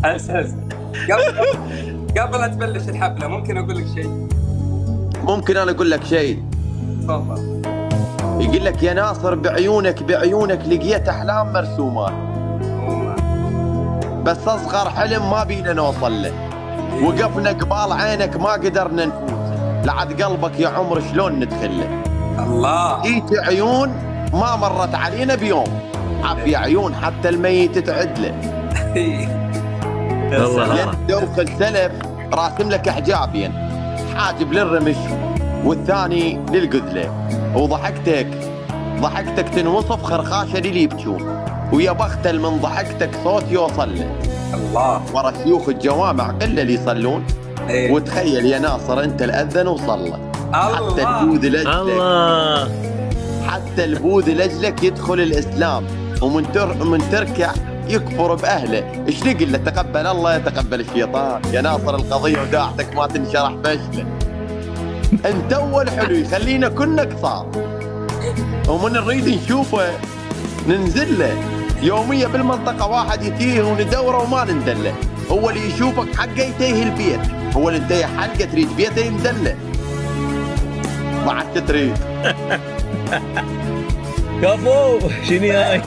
اساس. قبل قبل لا تبلش الحفله ممكن اقول لك شيء؟ ممكن انا اقول لك شيء؟ تفضل. يقول لك يا ناصر بعيونك لقيت احلام مرسومات، بس اصغر حلم ما بينا نوصل له، وقفنا قبال عينك ما قدرنا نفوت، لعد قلبك يا عمر شلون ندخله. الله. جيت عيون ما مرت علينا بيوم، عافية عيون حتى الميت تعدله. الله. دوخ السلف راسم لك حجابين، حاجب للرمش والثاني للقذله، ضحكتك تنوصف خرخاشه للي يبكون، ويا بختل من ضحكتك صوت يوصل له. الله. ورا شيوخ الجوامع الا اللي يصلون. وتخيل يا ناصر انت الاذن وصلى، حتى البوذ لاجلك، الله، حتى البوذ لاجلك يدخل الاسلام، ومن تركع يكفر باهله. ايش نقول له؟ تقبل الله يتقبل الشيطان. يا ناصر القضيه وداعتك ما تنشرح فشله، انت اول حلو يخلينا كنا قصار، ومن نريد نشوفه ننزل له يوميا بالمنطقه، واحد يتيه وندوره وما نندله. هو اللي يشوفك حقه يتيه البيت، هو اللي انت حقه تريد بيته يندله، ما عاد تريد. كفو شنو هاي؟